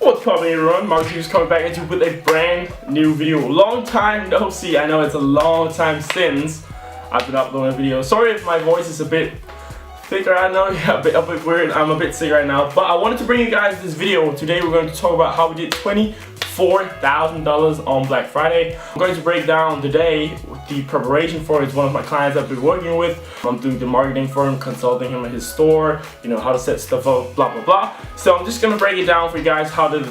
What's poppin' everyone, 𝑅𝐿𝑒𝑣𝑒𝐝 coming back at you with a brand new video. Long time no see. I know it's a long time since I've been uploading a video. Sorry if my voice is a bit thicker, I know, yeah, a bit weird. I'm a bit sick right now. But I wanted to bring you guys this video. Today we're going to talk about how we did $24,000 on Black Friday. I'm going to break down today the preparation for it. It's one of my clients I've been working with. I'm doing the marketing for him, consulting him at his store, you know, how to set stuff up, blah, blah, blah. So I'm just gonna break it down for you guys, how did,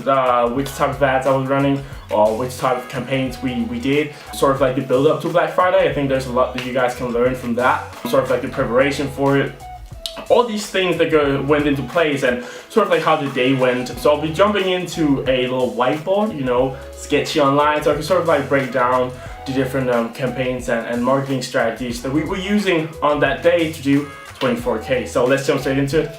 which type of ads I was running, or which type of campaigns we did. Sort of like the build up to Black Friday. I think there's a lot that you guys can learn from that. Sort of like the preparation for it. All these things that went into place and sort of like how the day went. So I'll be jumping into a little whiteboard, you know, sketchy online, so I can sort of like break down the different campaigns and marketing strategies that we were using on that day to do 24K. So let's jump straight into it.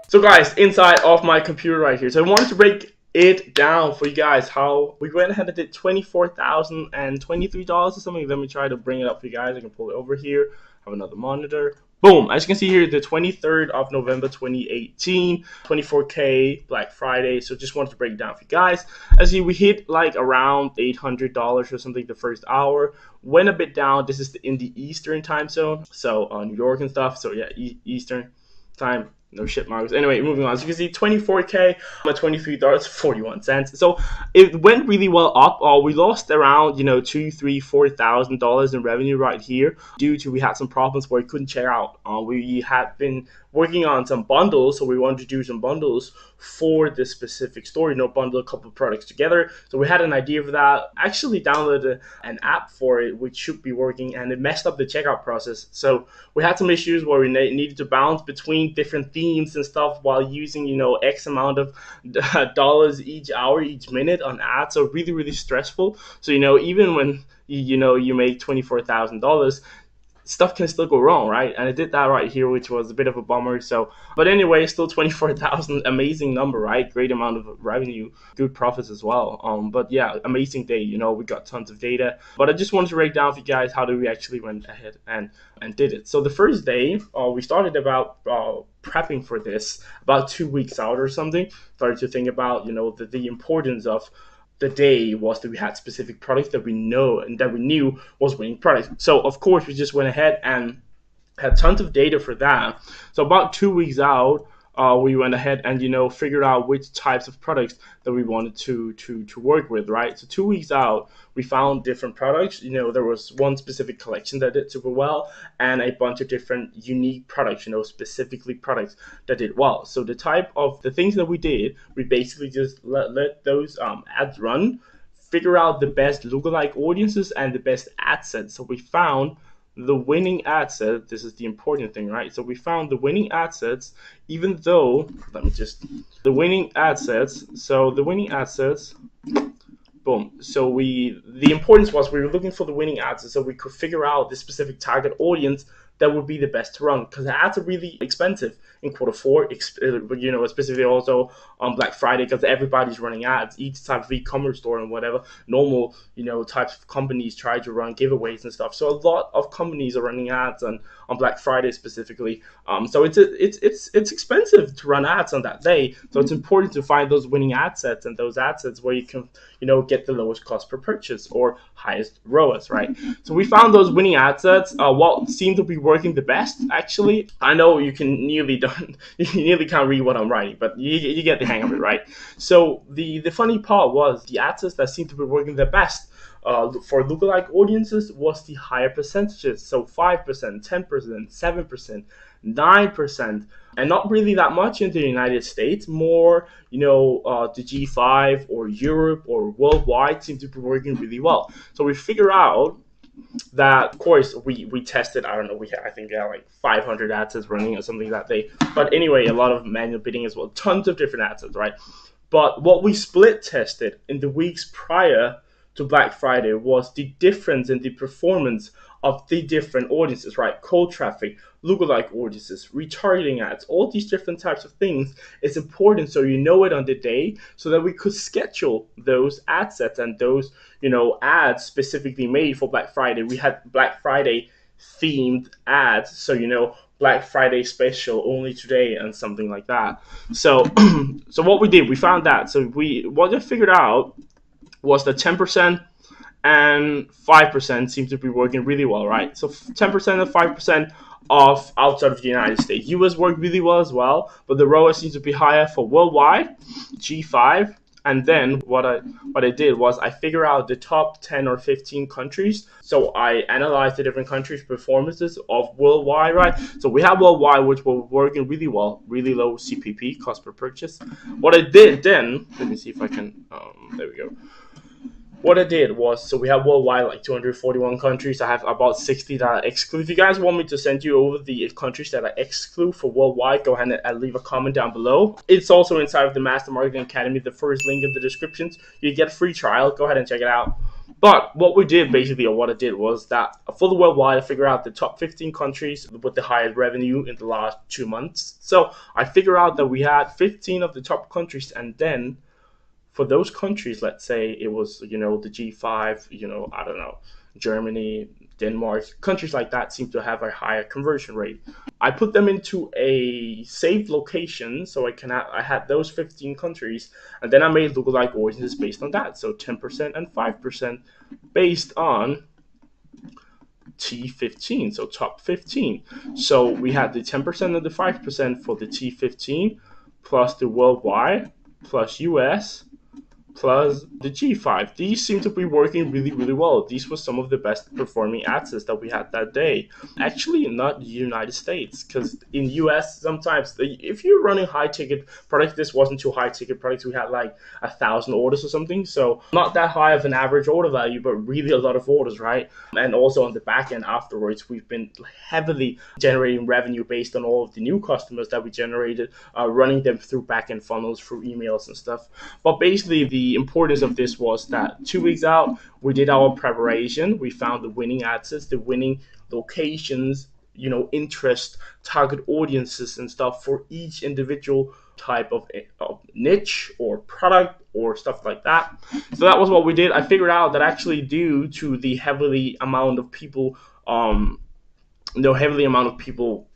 So guys, inside of my computer right here, so I wanted to break it down for you guys how we went ahead and did $24,023 or something. Let me try to bring it up for you guys. I can pull it over here. Have another monitor. Boom, as you can see here, the 23rd of November 2018, 24K Black Friday. So just wanted to break it down for you guys. As you see, we hit like around $800 or something the first hour. Went a bit down. This is in the Eastern time zone, so New York and stuff. So yeah, Eastern time. No shit marks. Anyway, moving on. So you can see 24K at $23.41. So it went really well up. We lost around, you know, $2,000, $3,000, $4,000 in revenue right here due to we had some problems where we couldn't check out. We had been working on some bundles, so we wanted to do some bundles for this specific store, you know, bundle a couple of products together. So we had an idea for that. Actually downloaded an app for it which should be working, and it messed up the checkout process. So we had some issues where we needed to bounce between different themes and stuff while using, you know, X amount of dollars each hour, each minute on ads. So really stressful. So, you know, even when you make $24,000, stuff can still go wrong, right? And it did that right here, which was a bit of a bummer. So, but anyway, still 24,000, amazing number, right? Great amount of revenue, good profits as well. But yeah, amazing day. You know, we got tons of data. But I just wanted to break down for you guys how we actually went ahead and did it. So the first day, we started about prepping for this about 2 weeks out or something. Started to think about, you know, the importance of the day was that we had specific products that we know and that we knew was winning products. So of course we just went ahead and had tons of data for that. So about 2 weeks out, we went ahead and, you know, figured out which types of products that we wanted to work with, right? So 2 weeks out, we found different products. You know, there was one specific collection that did super well and a bunch of different unique products, you know, specifically products that did well. So the things that we did, we basically just let those ads run, figure out the best lookalike audiences and the best ad sets. So we found the winning ad set. This is the important thing, right? So we found the winning ad sets, even though, the winning ad sets, boom. So the importance was we were looking for the winning ads so we could figure out the specific target audience that would be the best to run, because the ads are really expensive in Q4, you know, specifically also on Black Friday, because everybody's running ads. Each type of e-commerce store and whatever normal, you know, types of companies try to run giveaways and stuff. So a lot of companies are running ads on Black Friday specifically. So it's expensive to run ads on that day. So it's important to find those winning ad sets and those ad sets where you can, you know, get the lowest cost per purchase or highest ROAS, right? So we found those winning ad sets. What seemed to be working the best, actually. I know you nearly can't read what I'm writing, but you get the hang of it, right? So the funny part was the ad sets that seemed to be working the best for lookalike audiences was the higher percentages. So 5%, 10%, 7%, 9%, and not really that much in the United States. More, you know, the G5 or Europe or worldwide seem to be working really well. So we figure out that, of course, we tested, I don't know, I think we had like 500 ad sets running or something that day. But anyway, a lot of manual bidding as well, tons of different ad sets, right? But what we split tested in the weeks prior to Black Friday was the difference in the performance of the different audiences, right? Cold traffic, lookalike audiences, retargeting ads, all these different types of things. It's important so you know it on the day so that we could schedule those ad sets and those, you know, ads specifically made for Black Friday. We had Black Friday themed ads, so, you know, Black Friday special only today and something like that. So so what we did, we found that. So what we figured out was that 10% and 5% seem to be working really well, right? So 10% and 5% of outside of the United States. US worked really well as well, but the ROAS seems to be higher for worldwide, G5. And then what I did was I figured out the top 10 or 15 countries. So I analyzed the different countries' performances of worldwide, right? So we have worldwide, which were working really well, really low CPP, cost per purchase. What I did then, let me see if I can, there we go. What I did was, so we have worldwide like 241 countries. I have about 60 that I exclude. If you guys want me to send you over the countries that I exclude for worldwide, go ahead and leave a comment down below. It's also inside of the Master Marketing Academy, the first link in the description. You get a free trial. Go ahead and check it out. But what we did basically, or what I did was that for the worldwide, I figured out the top 15 countries with the highest revenue in the last 2 months. So I figured out that we had 15 of the top countries, and then for those countries, let's say it was, the G5, I don't know, Germany, Denmark, countries like that seem to have a higher conversion rate. I put them into a saved location, so I had those 15 countries, and then I made lookalike audiences based on that. So 10% and 5% based on T15, so top 15. So we had the 10% and the 5% for the T15, plus the worldwide, plus US, plus the G5. These seem to be working really, really well. These were some of the best performing ad sets that we had that day. Actually, not the United States, because in US, sometimes if you're running high ticket products, this wasn't too high ticket products. We had like 1,000 orders or something. So not that high of an average order value, but really a lot of orders, right? And also on the back end afterwards, we've been heavily generating revenue based on all of the new customers that we generated, running them through back end funnels, through emails and stuff. But basically, the importance of this was that 2 weeks out, we did our preparation. We found the winning ad sets, the winning locations, interest, target audiences and stuff for each individual type of niche or product or stuff like that. So that was what we did. I figured out that actually due to the heavily amount of people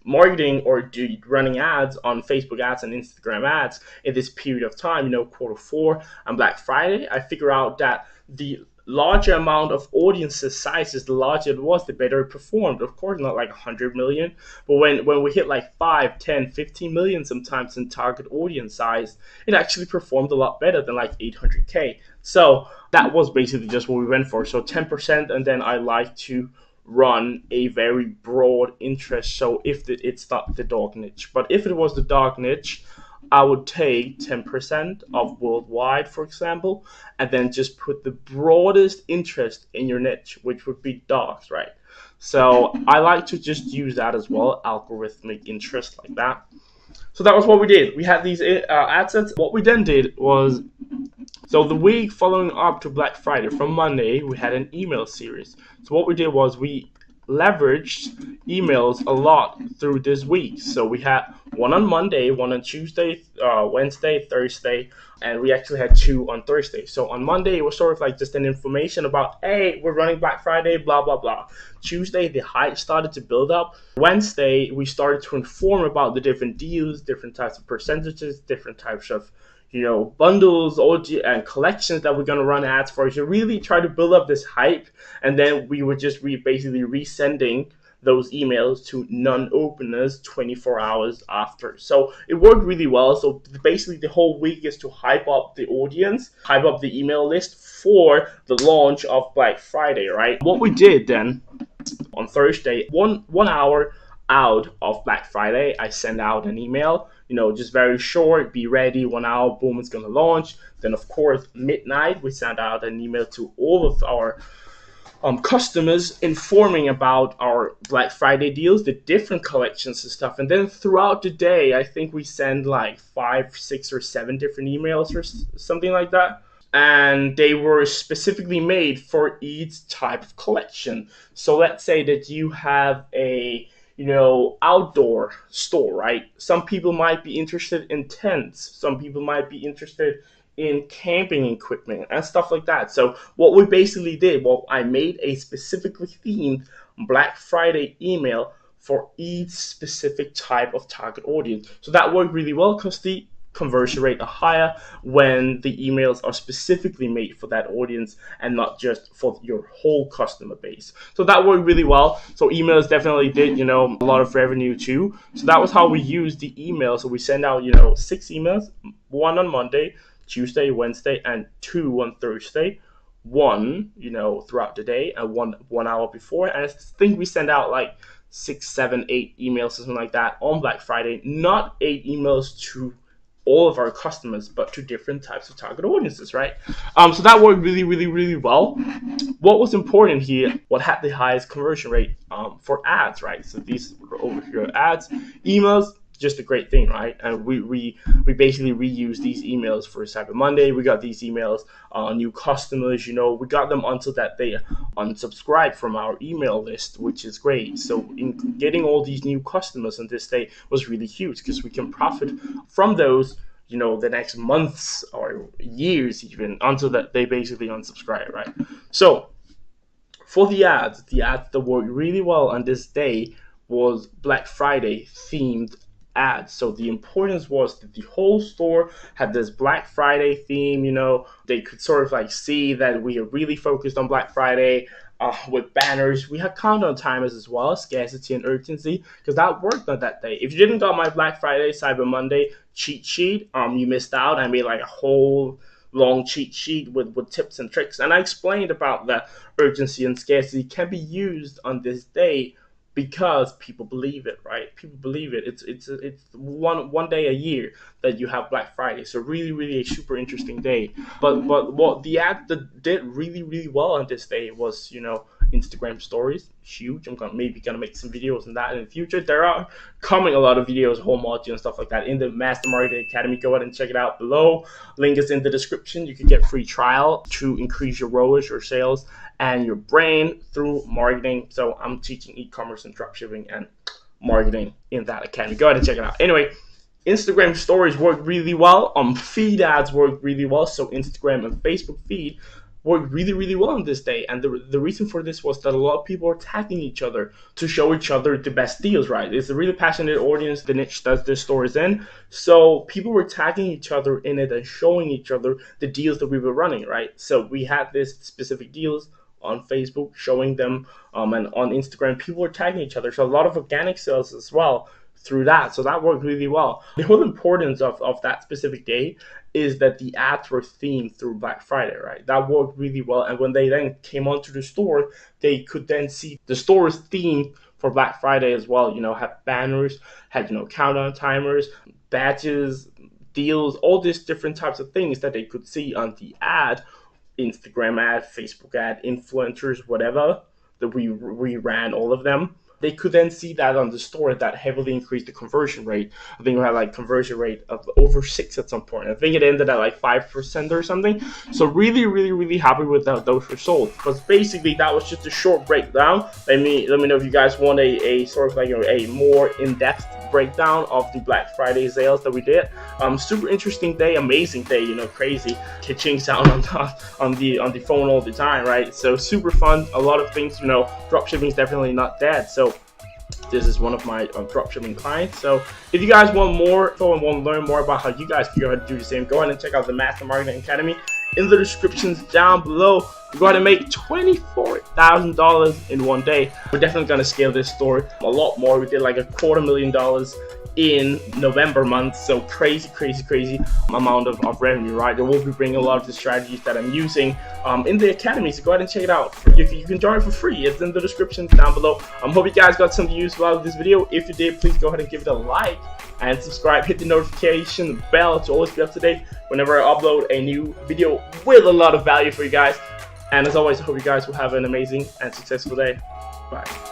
marketing or running ads on Facebook ads and Instagram ads in this period of time, Q4 and Black Friday, I figure out that the larger amount of audiences sizes, the larger it was, the better it performed. Of course, not like 100 million, but when we hit like 5, 10, 15 million sometimes in target audience size, it actually performed a lot better than like 800K. So that was basically just what we went for. So 10%, and then I like to run a very broad interest. So if it's not the dog niche, but if it was the dog niche, I would take 10% of worldwide, for example, and then just put the broadest interest in your niche, which would be dogs, right? So I like to just use that as well, algorithmic interest like that. So that was what we did. We had these ad sets. What we then did was, so the week following up to Black Friday, from Monday, we had an email series. So what we did was we leveraged emails a lot through this week. So we had one on Monday, one on Tuesday, Wednesday, Thursday, and we actually had 2 on Thursday. So on Monday, it was sort of like just an information about, hey, we're running Black Friday, blah, blah, blah. Tuesday, the hype started to build up. Wednesday, we started to inform about the different deals, different types of percentages, different types of bundles and collections that we're going to run ads for. So really try to build up this hype, and then we would just basically resending those emails to non-openers 24 hours after. So it worked really well. So basically the whole week is to hype up the audience, hype up the email list for the launch of Black Friday, right? What we did then on Thursday, one hour out of Black Friday, I sent out an email, just very short, be ready, 1 hour, boom, it's going to launch. Then of course, midnight, we sent out an email to all of our customers informing about our Black Friday deals, the different collections and stuff. And then throughout the day, I think we send like 5, 6, or 7 different emails or something like that. And they were specifically made for each type of collection. So let's say that you have a outdoor store, right? Some people might be interested in tents. Some people might be interested in camping equipment and stuff like that. So what we basically did, I made a specifically themed Black Friday email for each specific type of target audience. So that worked really well because the conversion rate are higher when the emails are specifically made for that audience and not just for your whole customer base. So that worked really well. So emails definitely did, a lot of revenue too. So that was how we used the email. So we send out, 6 emails, 1 on Monday, Tuesday, Wednesday, and 2 on Thursday. 1, throughout the day, and 1 hour before. And I think we send out like 6, 7, 8 emails or something like that on Black Friday. Not 8 emails to all of our customers, but to different types of target audiences, right? So that worked really, really, really well. What was important here, what had the highest conversion rate for ads, right? So these were over here ads, emails, just a great thing, right? And we basically reuse these emails for Cyber Monday. We got these emails, new customers, we got them until that they unsubscribed from our email list, which is great. So in getting all these new customers on this day was really huge because we can profit from those, the next months or years even until that they basically unsubscribe, right? So for the ads that worked really well on this day was Black Friday themed ads. So the importance was that the whole store had this Black Friday theme. They could sort of like see that we are really focused on Black Friday with banners. We had countdown timers as well, scarcity and urgency, because that worked on that day. If you didn't got my Black Friday Cyber Monday cheat sheet, you missed out. I made like a whole long cheat sheet with tips and tricks, and I explained about that urgency and scarcity can be used on this day because people believe it, right? People believe it. It's one day a year that you have Black Friday. So really, really a super interesting day. But what the ad that did really, really well on this day was, Instagram stories, huge. I'm maybe gonna make some videos on that in the future. There are coming a lot of videos, home audio and stuff like that in the Master Marketing Academy. Go ahead and check it out below. Link is in the description. You can get free trial to increase your ROAS, your sales, and your brain through marketing. So I'm teaching e-commerce and dropshipping and marketing in that academy. Go ahead and check it out. Anyway, Instagram stories work really well. Feed ads work really well. So Instagram and Facebook feed worked really, really well on this day. And the reason for this was that a lot of people are tagging each other to show each other the best deals, right? It's a really passionate audience, the niche that this store is in. So people were tagging each other in it and showing each other the deals that we were running, right? So we had this specific deals on Facebook, showing them, and on Instagram, people were tagging each other. So a lot of organic sales as well through that. So that worked really well. The whole importance of that specific day is that the ads were themed through Black Friday, right? That worked really well. And when they then came onto the store, they could then see the store's theme for Black Friday as well. Had banners, had, countdown timers, badges, deals, all these different types of things that they could see on the ad, Instagram ad, Facebook ad, influencers, whatever, that we ran all of them. They could then see that on the store. That heavily increased the conversion rate. I think we had like conversion rate of over 6 at some point. I think it ended at like 5% or something. So really, really, really happy with those results. Because basically that was just a short breakdown. Let me know if you guys want a sort of like a more in-depth breakdown of the Black Friday sales that we did. Super interesting day, amazing day. Crazy kitching sound on the phone all the time, right? So super fun. A lot of things. Dropshipping is definitely not dead. So this is one of my dropshipping clients. So if you guys want more info and want to learn more about how you guys can go ahead and do the same, go ahead and check out the Master Marketing Academy in the descriptions down below. We're going to make $24,000 in one day. We're definitely going to scale this store a lot more. We did like $250,000 in November month. So crazy amount of revenue, right? They will be bringing a lot of the strategies that I'm using in the academy. So go ahead and check it out. You can join for free. It's in the description down below. Hope you guys got something useful out of this video. If you did, please go ahead and give it a like and subscribe. Hit the notification bell to always be up to date whenever I upload a new video with a lot of value for you guys. And as always, I hope you guys will have an amazing and successful day. Bye.